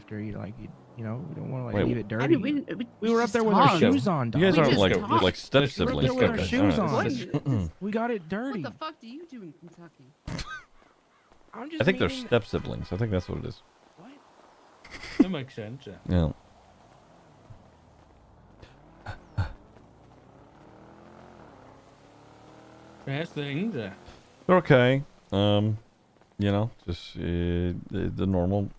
after you we don't want to Wait, leave it dirty. I mean, we were up there with our shoes on, dog. You guys We aren't just like talked. step We were up siblings. there with our Okay, shoes alright. on. We got it dirty. What the fuck do you do in Kentucky? I'm just I think they're meaning- step siblings. I think that's what it is. What? That makes sense. Yeah. How's things? They're okay. Just the normal.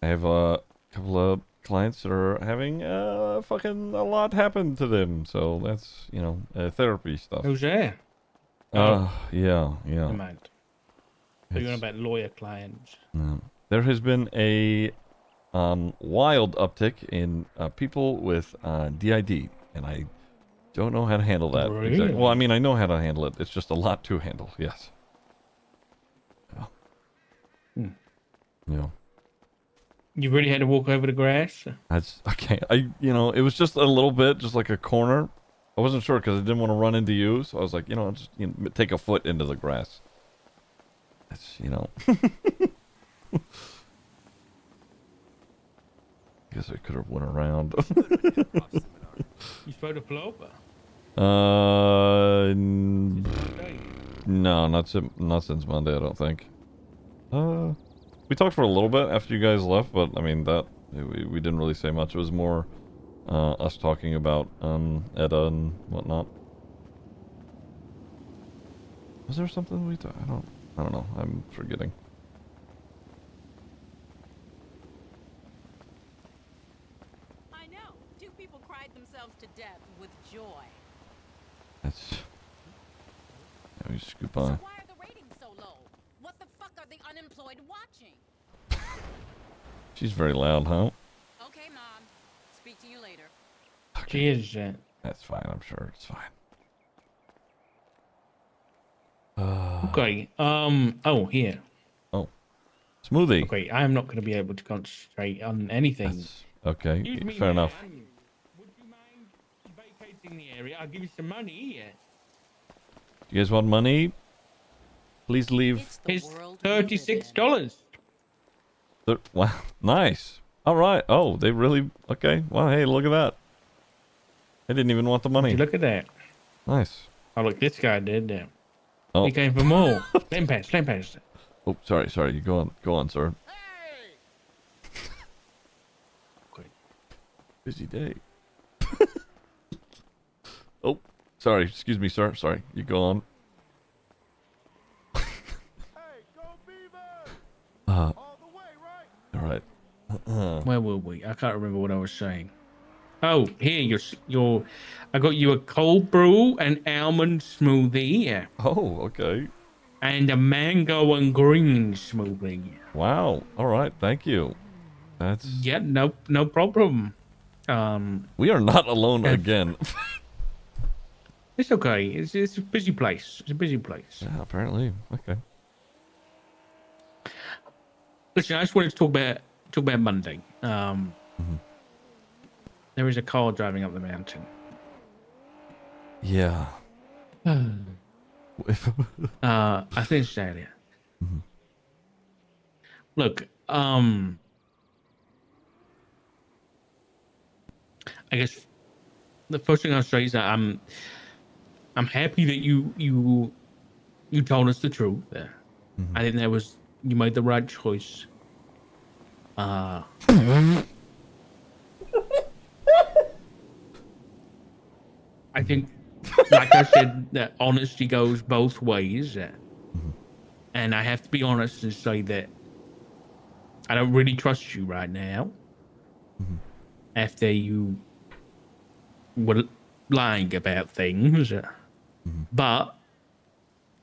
I have a couple of clients that are having fucking a lot happen to them, so that's therapy stuff. Who's there? Yeah. Never mind. You're It's- about lawyer clients. There has been a wild uptick in people with DID, and I don't know how to handle that. Really? Exactly. Well, I mean, I know how to handle it. It's just a lot to handle. Yes. Hmm. Yeah. You really had to walk over the grass? That's okay. It was just a little bit, just like a corner. I wasn't sure because I didn't want to run into you, so I was like, just take a foot into the grass. That's Guess I could have went around. You supposed to pull over? No, not since Monday. I don't think. We talked for a little bit after you guys left, but I mean we didn't really say much. It was more us talking about Edda and whatnot. Was there something we I don't know. I'm forgetting. I know. Two people cried themselves to death with joy. That's. Let me scoop So on. why are the ratings so low? What the fuck are the unemployed watching? She's very loud, huh? Okay, Mom. Speak to you later. She is. That's fine. I'm sure it's fine. Okay. Oh, here. Smoothie. Okay, I am not going to be able to concentrate on anything. That's, okay. Excuse me, Fair enough. man. Would you mind vacating the area? I'll give you some money. You guys want money? Please leave. It's the It's world we live in. $36. Wow. Nice. All right. Oh, they really. Okay. Well, hey, look at that. They didn't even want the Would money. you look at that. Nice. Oh, look, this guy did. Oh. He came for more. Let him pass. Let him pass. Oh, sorry. You go on, sir. Okay. Busy day. Oh, sorry. Excuse me, sir. Sorry. You go on. Hey, go Beavers! All the way, right? All right. Where were we? I can't remember what I was saying. Oh, here, your I got you a cold brew, an almond smoothie, Oh, okay. and a mango and green smoothie. Wow. All right. Thank you. That's. Yeah, no problem. We are not alone If- again. It's okay. It's a busy place. It's a busy place. Yeah, apparently. Okay. Listen, I just wanted to talk about Monday. There is a car driving up the mountain. Yeah. I finished earlier. Look, I guess the first thing I'll say is that I'm happy that you told us the truth there. I think you made the right choice. I think, like I said, that honesty goes both ways. And I have to be honest and say that I don't really trust you right now. After you were lying about things. But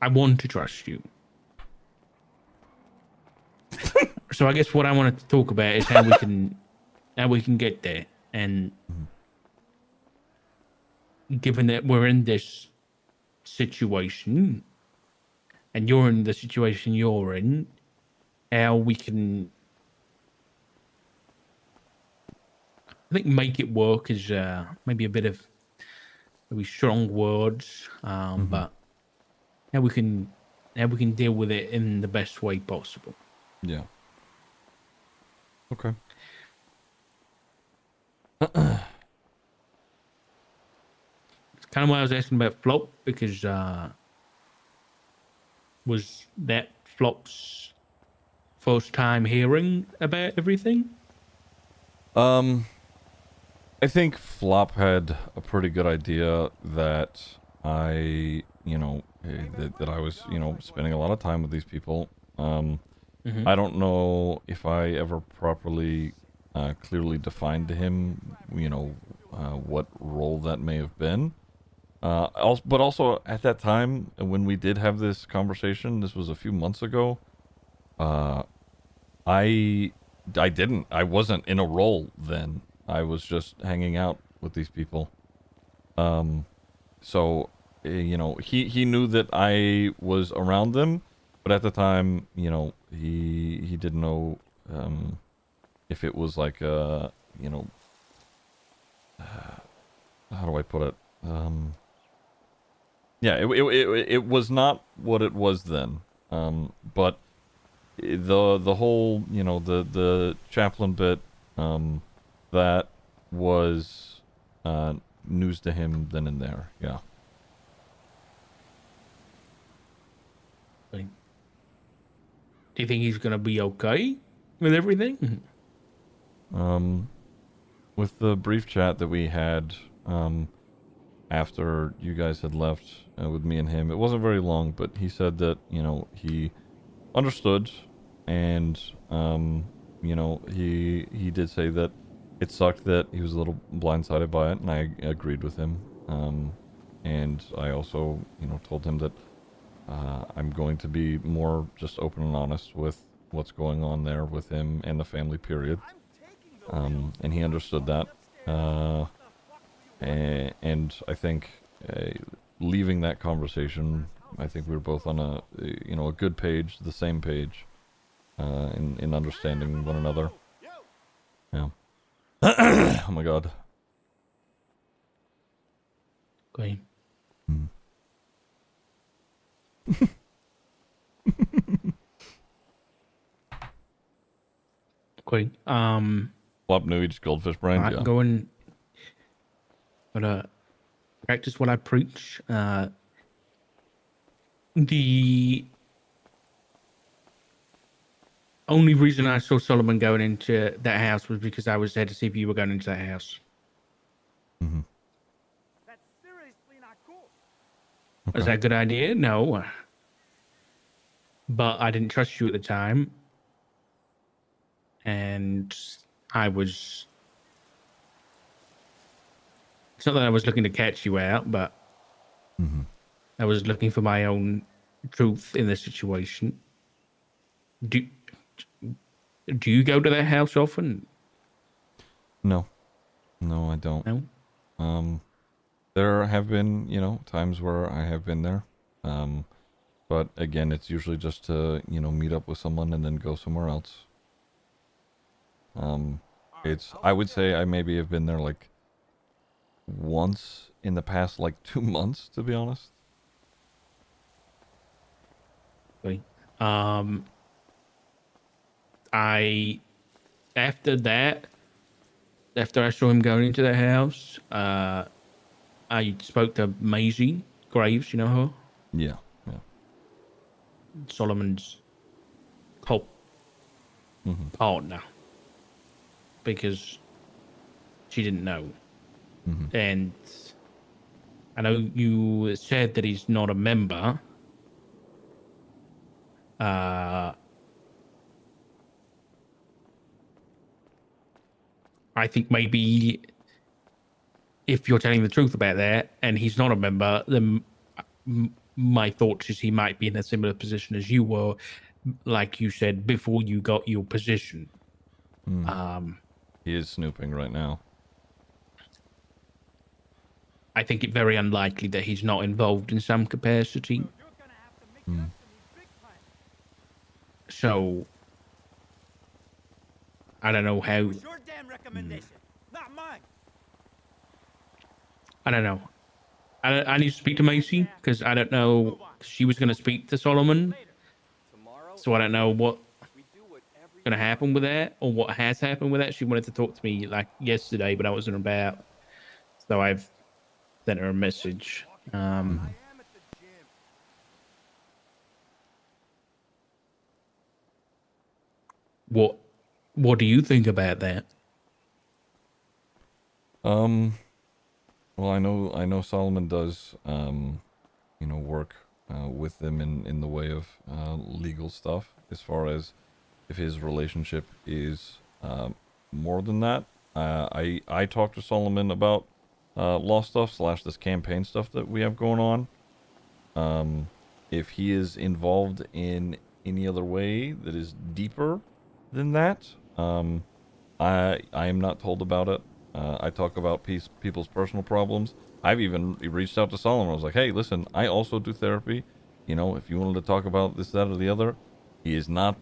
I want to trust you. So I guess what I wanted to talk about is how we can get there. And given that we're in this situation and you're in the situation you're in, how we can, I think, make it work is maybe a bit of maybe strong words, but how we can deal with it in the best way possible. Yeah. Okay. It's kind of why I was asking about Flop, because was that Flop's first time hearing about everything? I think Flop had a pretty good idea that I, that I was, spending a lot of time with these people. Mm-hmm. I don't know if I ever properly, clearly defined to him, what role that may have been. But also at that time when we did have this conversation, this was a few months ago. Uh, I I wasn't in a role then. I was just hanging out with these people. So, he knew that I was around them, but at the time, he didn't know, if it was like, how do I put it? Yeah, it was not what it was then. But the whole, the chaplain bit, that was news to him then and there. Yeah. Like, do you think he's gonna be okay with everything? With the brief chat that we had, after you guys had left, with me and him, it wasn't very long, but he said that, he understood, and, he did say that it sucked that he was a little blindsided by it, and I agreed with him. And I also, told him that, I'm going to be more just open and honest with what's going on there with him and the family, period. And he understood that. And I think, leaving that conversation, I think we were both on a good page, the same page, in understanding one another. Yeah. Oh my god. Okay. Mm. Okay. Flop knew each goldfish brain. Right, Yeah. going. But practice what I preach. The only reason I saw Solomon going into that house was because I was there to see if you were going into that house. Mm-hmm. That's seriously not cool. Was that a good idea? No. But I didn't trust you at the time. And I was... It's not that I was looking to catch you out, but Mm-hmm. I was looking for my own truth in the situation. Do you go to that house often? No. No, I don't. No? There have been, times where I have been there. But again, it's usually just to, meet up with someone and then go somewhere else. I would say I maybe have been there like once in the past like 2 months, to be honest. Okay. After that, after I saw him going into the house, I spoke to Maisie Graves, you know her? Yeah, yeah. Solomon's co Mm-hmm. partner. Because she didn't know. Mm-hmm. And I know you said that he's not a member. I think maybe if you're telling the truth about that and he's not a member, then my thoughts is he might be in a similar position as you were, like you said, before you got your position. He is snooping right now. I think it very unlikely that he's not involved in some capacity. You're gonna have to make it up to me big time. So I don't know how. It's your damn recommendation, not mine. I don't know. I need to speak to Macy because I don't know. She was going to speak to Solomon, Tomorrow, so I don't know what. we do whatever gonna happen with that or what has happened with that. She wanted to talk to me like yesterday, but I wasn't about. So I've sent her a message. I am at the gym. What do you think about that? Well, I know Solomon does, work with them in the way of legal stuff, as far as if his relationship is more than that. I talked to Solomon about law stuff / this campaign stuff that we have going on. If he is involved in any other way that is deeper than that, I am not told about it. I talk about people's personal problems. I've even reached out to Solomon. I was like, hey, listen, I also do therapy. If you wanted to talk about this, that, or the other, he is not,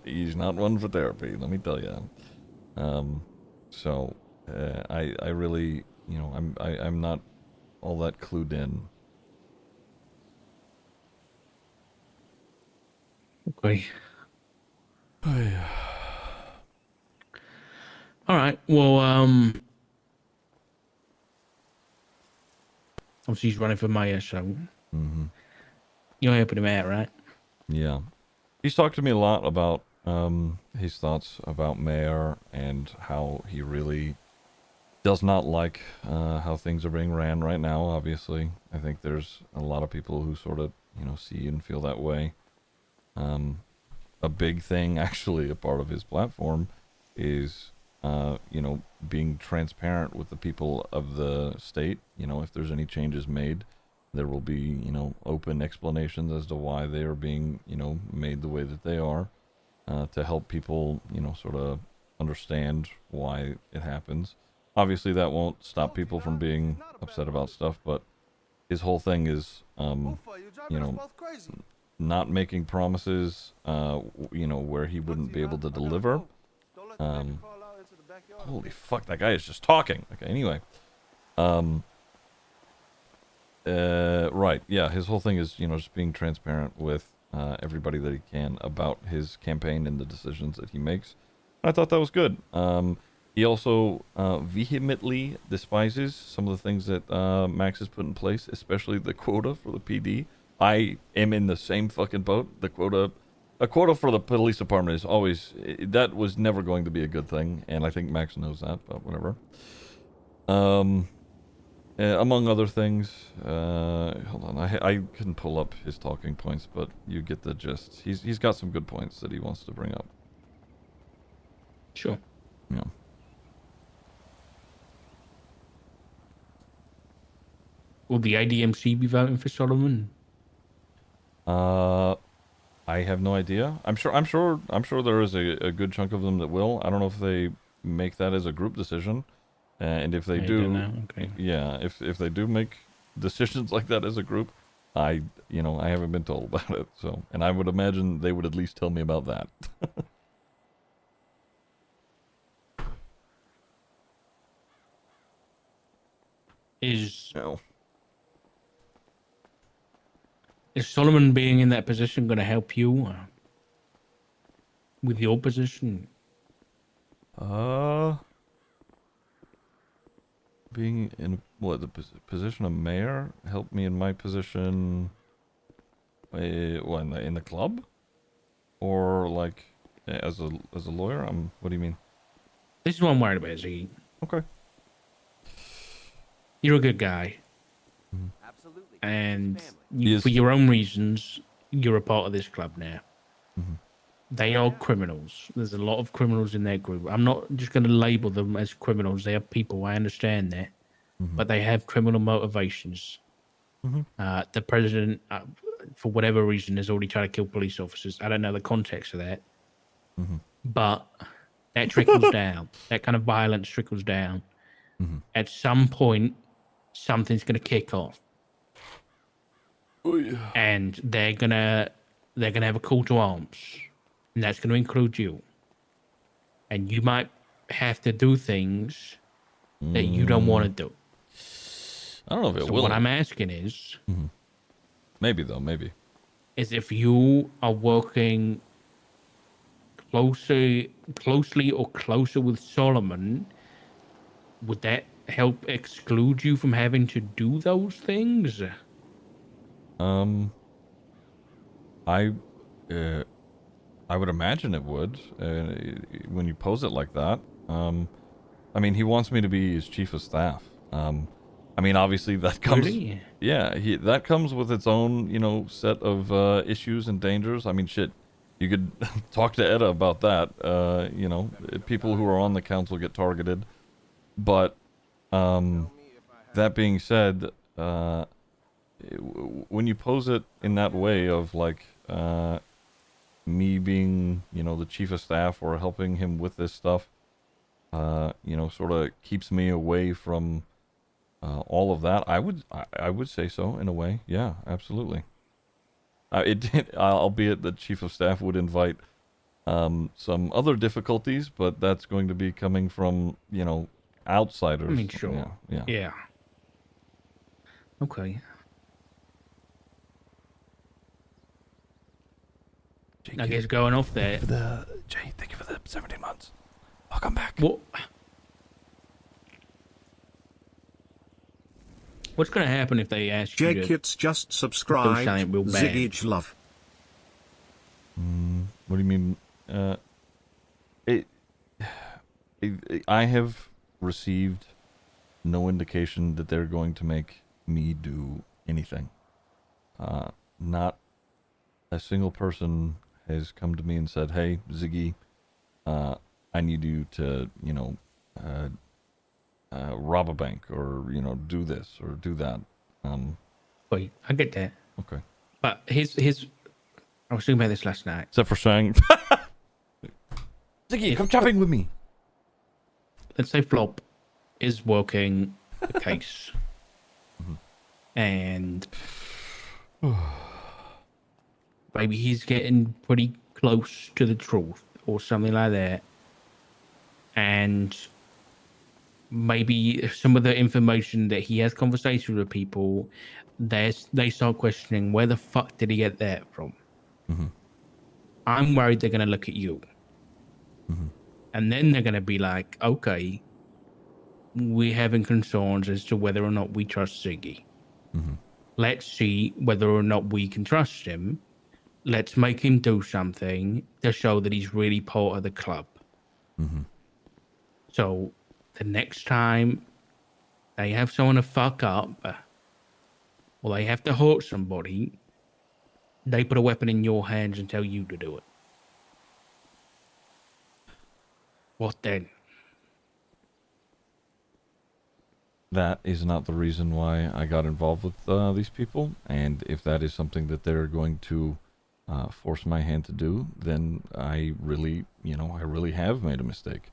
he's not one for therapy, let me tell you. I really, I'm not all that clued in. Okay. All right. Well, obviously he's running for mayor, so you're helping him out, right? Yeah. He's talked to me a lot about his thoughts about mayor and how he really does not like how things are being ran right now, obviously. I think there's a lot of people who sort of, see and feel that way. A big thing, actually, a part of his platform is, being transparent with the people of the state. If there's any changes made, there will be, open explanations as to why they are being, made the way that they are, to help people, sort of understand why it happens. Obviously, that won't stop people from being upset about stuff, but his whole thing is, not making promises, where he wouldn't be able to deliver. Holy fuck, that guy is just talking. Okay, anyway. Right, yeah, his whole thing is, just being transparent with everybody that he can about his campaign and the decisions that he makes. I thought that was good. He also vehemently despises some of the things that Max has put in place, especially the quota for the PD. I am in the same fucking boat. A quota for the police department is always, that was never going to be a good thing, and I think Max knows that, but whatever. Among other things, hold on, I couldn't pull up his talking points, but you get the gist. He's got some good points that he wants to bring up. Sure. Yeah. Will the IDMC be voting for Solomon? I have no idea. I'm sure there is a good chunk of them that will. I don't know if they make that as a group decision, and if they do, okay. yeah, if they do make decisions like that as a group, I haven't been told about it. So, and I would imagine they would at least tell me about that. No. Is Solomon being in that position going to help you with your position? Being in the position of mayor help me in my position. In the club, or like as a lawyer? What do you mean? This is what I'm worried about, Ziggy. Okay. You're a good guy. Absolutely. And Yes. for your own reasons, you're a part of this club now. They are criminals. There's a lot of criminals in their group. I'm not just going to label them as criminals. They are people. I understand that. But they have criminal motivations. The president, for whatever reason, has already tried to kill police officers. I don't know the context of that. But that trickles down. That kind of violence trickles down. At some point, something's going to kick off. Oh, yeah. And they're gonna have a call to arms, and that's gonna include you. And you might have to do things that you don't want to do. I don't know if it So will. what I'm asking is, Maybe though, maybe. is if you are working closely or closer with Solomon, would that help exclude you from having to do those things? I, I would imagine it would, when you pose it like that. I mean, he wants me to be his chief of staff. I mean, obviously that comes... Really? Yeah, that comes with its own, you know, set of issues and dangers. I mean, shit, you could talk to Edda about that. You know, people who are on the council get targeted. But, that being said, when you pose it in that way of, like, me being, you know, the chief of staff or helping him with this stuff, you know, sort of keeps me away from all of that. I would say so in a way. Yeah, absolutely. It did, albeit the chief of staff would invite some other difficulties, but that's going to be coming from, you know, outsiders. I mean, sure. Yeah. Okay. I guess going off there. Jay, thank you for the 17 months. I'll come back. What's going to happen if they ask you Jake, to it's just do subscribed. something real bad? Ziggy love. What do you mean? I have received no indication that they're going to make me do anything. Not a single person has come to me and said, "Hey, Ziggy, I need you to, you know, rob a bank, or, you know, do this or do that." Wait, I get that. Okay. But here's I was thinking about this last night. Except for saying, "Ziggy, come shopping with me." Let's say Flop is working the case. And maybe he's getting pretty close to the truth or something like that. And maybe some of the information that he has conversations with people, they start questioning, where the fuck did he get that from? I'm worried they're going to look at you. And then they're going to be like, okay, we're having concerns as to whether or not we trust Ziggy. Let's see whether or not we can trust him. Let's make him do something to show that he's really part of the club. So the next time they have someone to fuck up, or they have to hurt somebody, they put a weapon in your hands and tell you to do it. What then? That is not the reason why I got involved with these people, and if that is something that they're going to force my hand to do, then I really, you know, I really have made a mistake.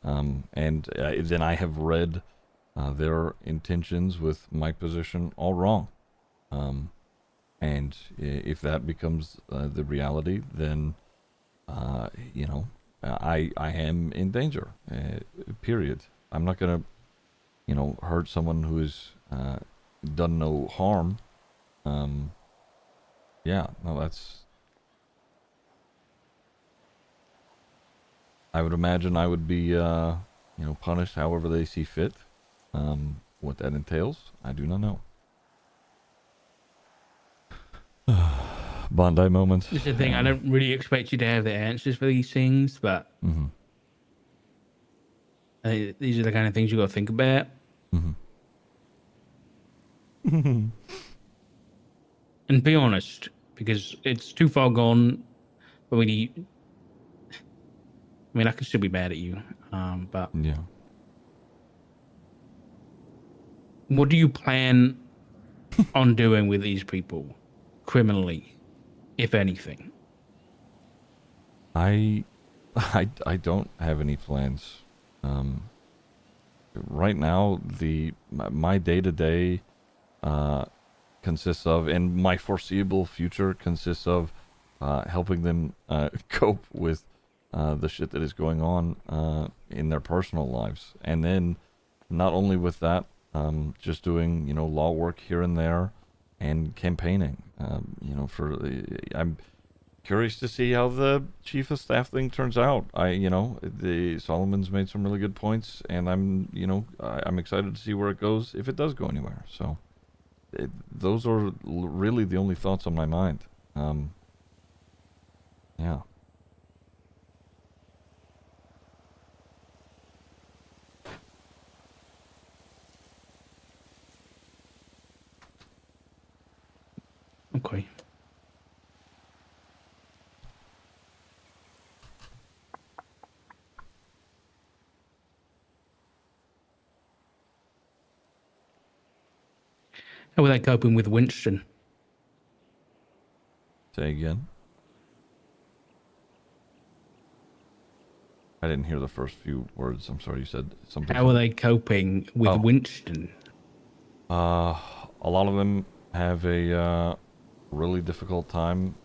And then I have read their intentions with my position all wrong. And if that becomes the reality, then, you know, I am in danger, period. I'm not going to, you know, hurt someone who has done no harm. Yeah, no, that's... I would imagine I would be, you know, punished however they see fit. What that entails, I do not know. Bondi moment. This is the thing, I don't really expect you to have the answers for these things, but these are the kind of things you got to think about. And be honest, because it's too far gone for me to... I mean, I can still be mad at you, but... Yeah. What do you plan on doing with these people, criminally, if anything? I don't have any plans. Right now, my day-to-day consists of, and my foreseeable future consists of, helping them cope with the shit that is going on in their personal lives. And then, not only with that, just doing, you know, law work here and there, and campaigning. You know, curious to see how the chief of staff thing turns out. The Solomon's made some really good points, and I'm excited to see where it goes if it does go anywhere. So, those are really the only thoughts on my mind. Yeah. Okay. How are they coping with Winston? Say again. I didn't hear the first few words. I'm sorry. You said something. How are they coping with Oh. Winston? A lot of them have a really difficult time.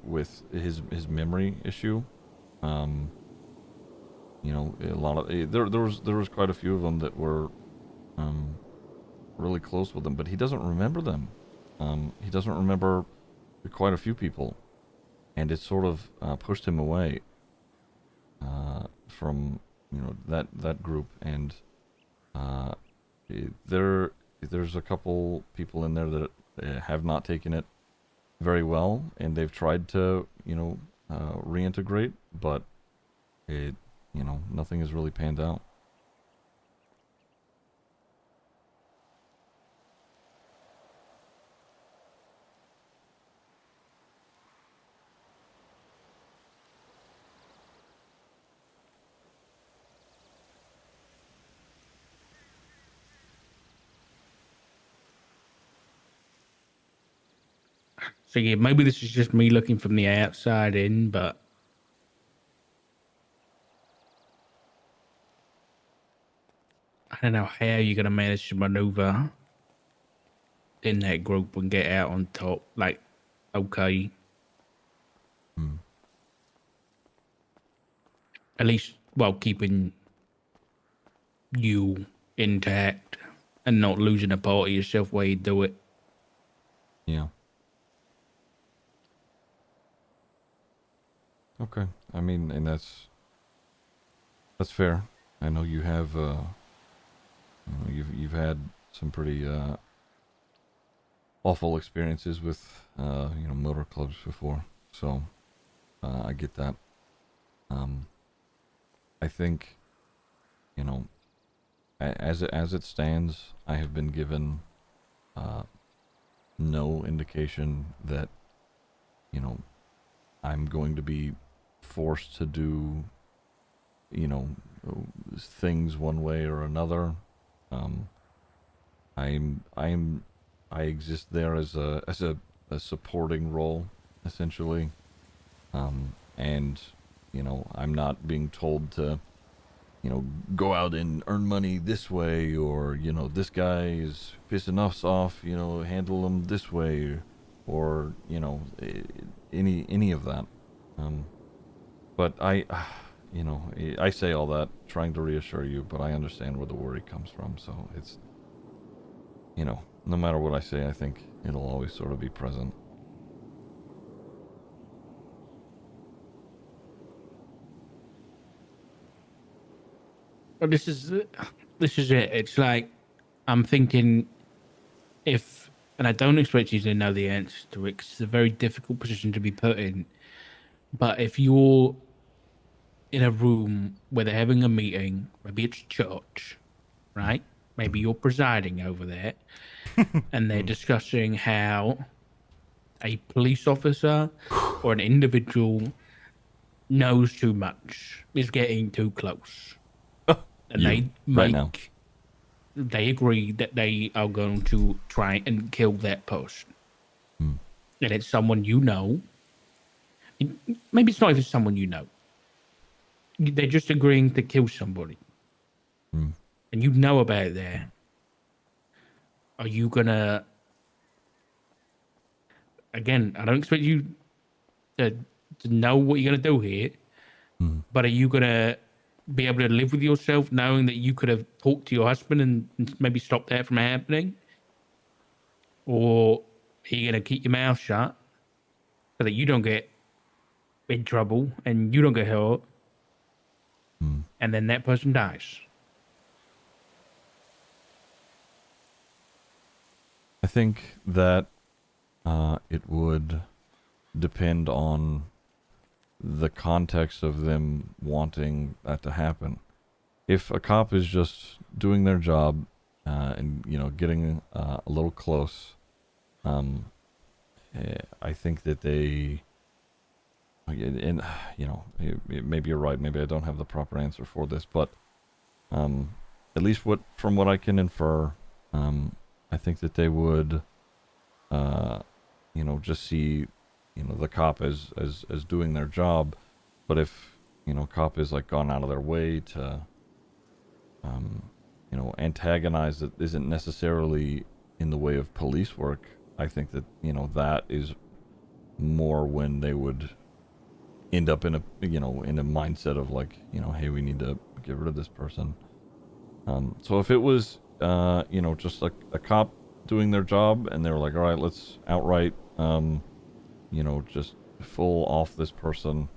With his memory issue. A lot of there was quite a few of them that were really close with him, but he doesn't remember them. He doesn't remember quite a few people, and it sort of pushed him away from that group. And there's a couple people in there that have not taken it very well, and they've tried to reintegrate, but nothing has really panned out. So yeah, maybe this is just me looking from the outside in, but I don't know how you're gonna manage to maneuver in that group and get out on top. Like, okay, at least while keeping you intact and not losing a part of yourself while you do it. Yeah. Okay. I mean, and that's fair. I know you have you've had some pretty awful experiences with motor clubs before, so I get that. I think as it stands, I have been given no indication that I'm going to be forced to do things one way or another. I exist there as a supporting role, essentially, and I'm not being told to go out and earn money this way, or this guy is pissing us off, handle him this way, or any of that. But I say all that trying to reassure you, but I understand where the worry comes from. So it's, no matter what I say, I think it'll always sort of be present. But this is it. It's like I'm thinking if, and I don't expect you to know the answer to it, 'cause it's a very difficult position to be put in. But if you're in a room where they're having a meeting, maybe it's church, right? Maybe you're presiding over that, and they're discussing how a police officer or an individual knows too much, is getting too close, and right now. they agree that they are going to try and kill that person, and it's someone you know. Maybe it's not even someone you know. They're just agreeing to kill somebody, and you know about that. Are you gonna? Again, I don't expect you to know what you're gonna do here, but are you gonna be able to live with yourself knowing that you could have talked to your husband and maybe stopped that from happening? Or You're gonna keep your mouth shut so that you don't get in trouble and you don't get hurt, and then that person dies. I think that it would depend on the context of them wanting that to happen. If a cop is just doing their job and getting a little close, I think that they, and maybe you're right. Maybe I don't have the proper answer for this, but at least from what I can infer, I think that they would, just see, the cop as doing their job. But if cop is like gone out of their way to, antagonize that isn't necessarily in the way of police work, I think that that is more when they would end up in a in a mindset of like hey, we need to get rid of this person. So if it was just like a cop doing their job and they were like, all right, let's outright just full off this person,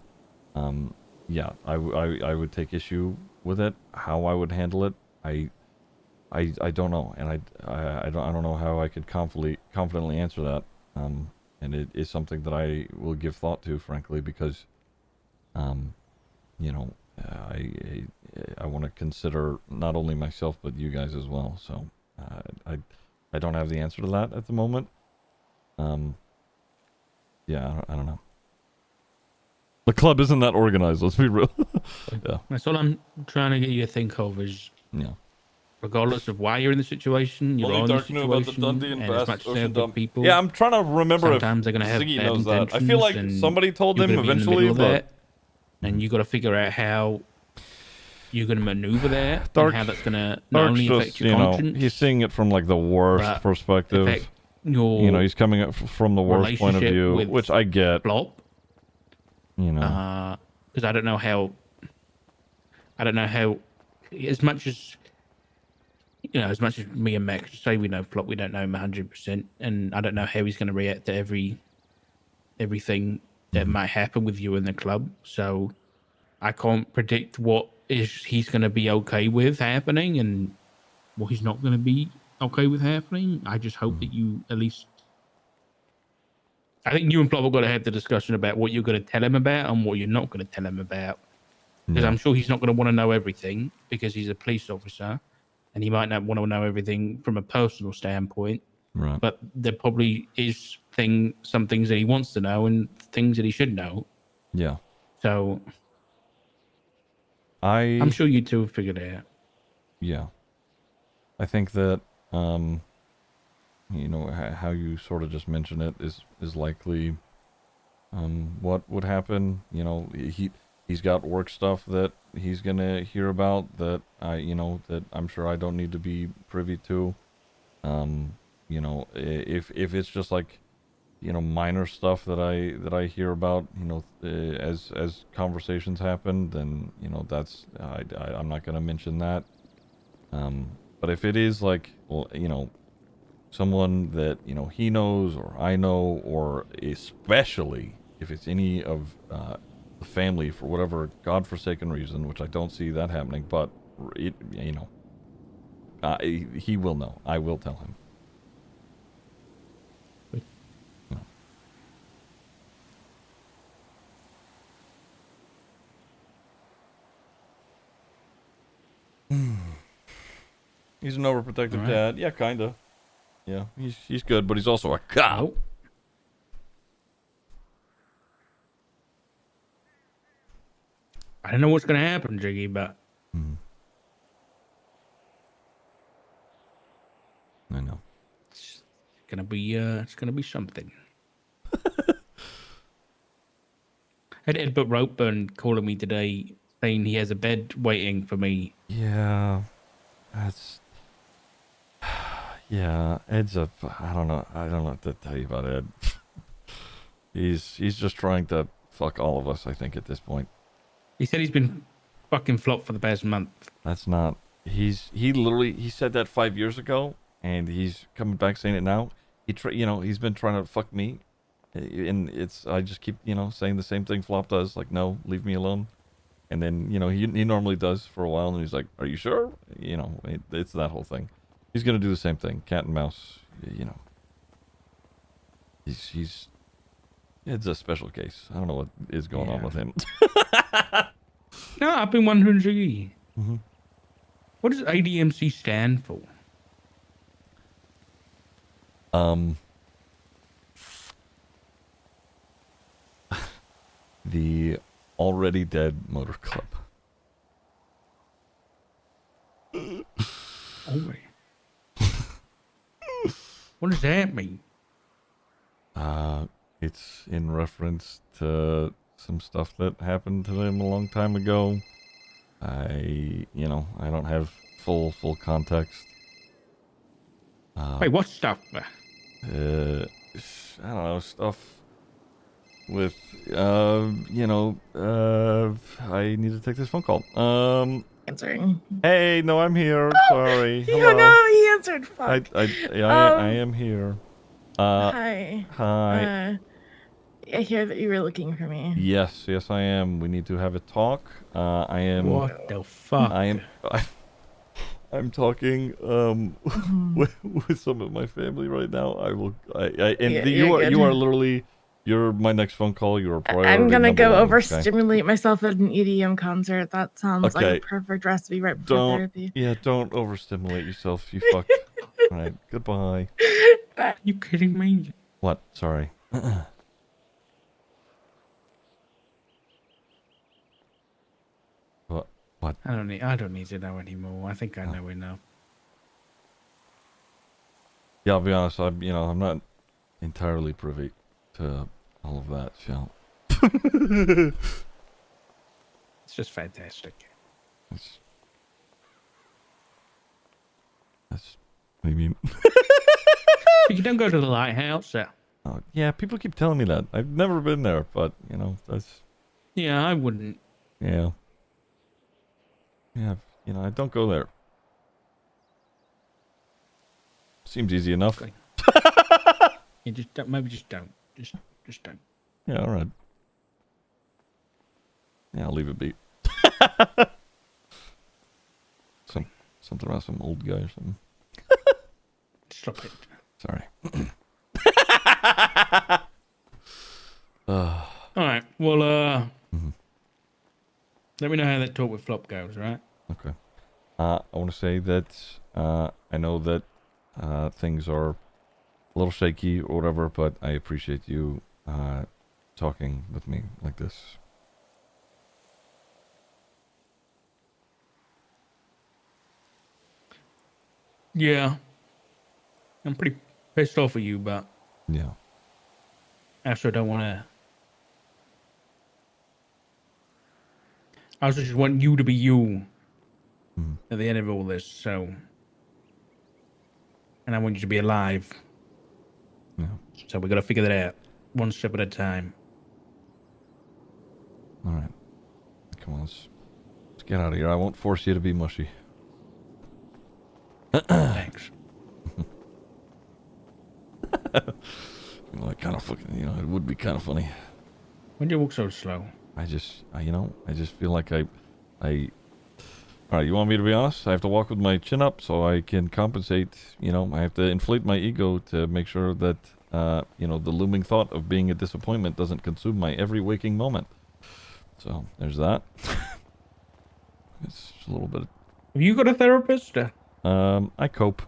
yeah, I would take issue with it. How I would handle it, I don't know, and I don't know how I could confidently answer that. And it is something that I will give thought to, frankly, because I want to consider not only myself but you guys as well. So I don't have the answer to that at the moment. Yeah, I don't know. The club isn't that organized. Let's be real. Yeah. That's all I'm trying to get you to think of is, regardless of why you're in the situation, you're in the situation, and as much as they're good people. Yeah, I'm trying to remember sometimes they're gonna have Ziggy bad knows that. I intentions, feel like and somebody told you're him gonna be in the eventually, middle of but that, and you got to figure out how you're going to maneuver that, Dark- and how that's going to not only Dark's affect your conscience, he's seeing it from like the worst but perspective. affect your He's coming up from the worst point of relationship view, with which I get. Flop. You Because I don't know how, as much as me and Max say we know Flop, we don't know him 100%, and I don't know how he's going to react to everything that might happen with you in the club. So I can't predict what he's going to be okay with happening and what he's not going to be okay with happening. I just hope that you at least, I think you and Flop are going to have the discussion about what you're going to tell him about and what you're not going to tell him about. Because I'm sure he's not going to want to know everything because he's a police officer and he might not want to know everything from a personal standpoint. right. But there probably is some things that he wants to know and things that he should know. Yeah. So I'm sure you two have figured it out. Yeah. I think that how you sort of just mentioned it is likely what would happen. He's got work stuff that he's gonna hear about that that I'm sure I don't need to be privy to. If it's just like minor stuff that I hear about as conversations happen, then that's I'm not gonna mention that. But if it is like someone that he knows or I know, or especially if it's any of the family for whatever godforsaken reason, which I don't see that happening, but he will know. I will tell him. He's an overprotective dad. Yeah, kinda. Yeah, he's good, but he's also a cop. Oh. I don't know what's going to happen, Jiggy, but I know. it's gonna be something. I had Ed Ropeburn calling me today saying he has a bed waiting for me. Yeah, that's. Yeah, Ed's I don't know what to tell you about Ed. He's just trying to fuck all of us, I think, at this point. He said he's been fucking Flop for the past month. That's not. He literally said that 5 years ago, and he's coming back saying it now. he's been trying to fuck me, and I just keep saying the same thing Flop does, like no, leave me alone. And then he normally does for a while, and he's like, are you sure? It's that whole thing. He's gonna do the same thing, cat and mouse. He's it's a special case. I don't know what is going on with him. No, I've been wondering, Ziggy. Mm-hmm. What does ADMC stand for? The Already Dead Motor Club. Oh, what does that mean? It's in reference to some stuff that happened to them a long time ago. I don't have full context. Wait, what stuff? I don't know, stuff with, I need to take this phone call. Answering. Hey, no, I'm here. Sorry. You Hello. know, he answered. Fuck. I am here. Hi. Hi. I hear that you were looking for me. Yes, I am. We need to have a talk. I am. What the fuck? I'm talking with some of my family right now. You are literally, you're my next phone call. You're a priority. I'm gonna number go one, overstimulate myself at an EDM concert. That sounds like Okay. a perfect recipe right before therapy. Don't overstimulate yourself, you fuck. All right, goodbye. Bye. You kidding me? What? Sorry. What? I don't need to know anymore. I think I know enough. Yeah, I'll be honest. I'm not entirely privy to all of that. So. It's just fantastic. That's what do you mean? You don't go to the lighthouse. Oh, yeah, people keep telling me that. I've never been there, but that's. Yeah, I wouldn't. Yeah. Yeah, I don't go there. Seems easy enough. Okay. You just don't, maybe just don't. Just don't. Yeah, all right. Yeah, I'll leave it be. Something about some old guy or something. Stop it. Sorry. All right. Well, Mhm. let me know how that talk with Flop goes, right? Okay. I want to say that I know that things are a little shaky or whatever, but I appreciate you talking with me like this. Yeah. I'm pretty pissed off at you, but Yeah. I also don't want to. I also just want you to be you Mhm. at the end of all this, so. And I want you to be alive. Yeah. So we got to figure that out one step at a time. All right. Come on, let's get out of here. I won't force you to be mushy. Thanks. Like kind of fucking, it would be kind of funny. Why do you walk so slow? I just feel like I. All right, you want me to be honest? I have to walk with my chin up so I can compensate. I have to inflate my ego to make sure that, the looming thought of being a disappointment doesn't consume my every waking moment. So there's that. It's just a little bit. Have you got a therapist? I cope.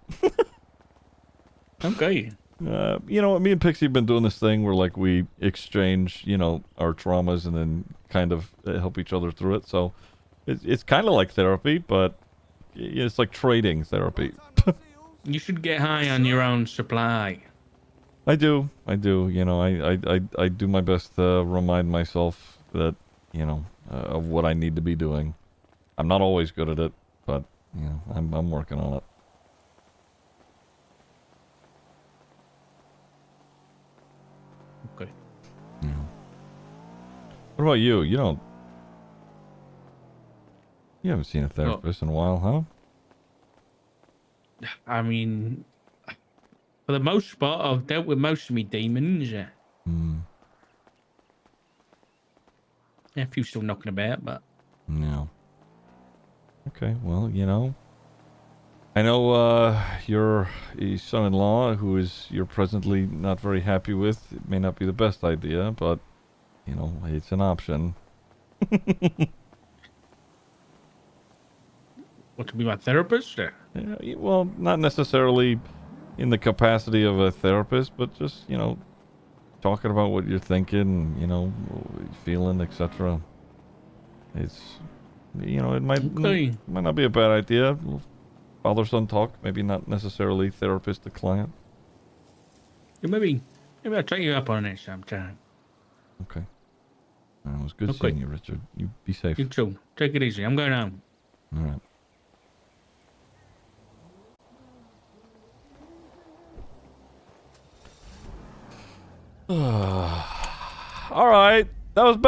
Okay. Me and Pixie have been doing this thing where like we exchange, our traumas and then kind of help each other through it. So it's kind of like therapy, but it's like trading therapy. You should get high on your own supply. I do. I do my best to remind myself that, of what I need to be doing. I'm not always good at it, but, I'm working on it. Okay. Yeah. What about you? You haven't seen a therapist in a while, huh? I mean, For the most part, I've dealt with most of me demons. Hmm. A few still knocking about, but Yeah. Okay, well, you know. I know your son-in-law, who is you're presently not very happy with, it may not be the best idea, but, you know, it's an option. what to be my therapist? Yeah, well, not necessarily in the capacity of a therapist, but just, you know, talking about what you're thinking, you know, what you're feeling, etc. It's, you know, it Okay. might not be a bad idea. Father-son talk, maybe not necessarily therapist to client. Yeah, maybe I'll take you up on it sometime. Okay. It was good Okay. seeing you, Richard. You be safe. You too. Take it easy. I'm going home. All right. All right. That was bad.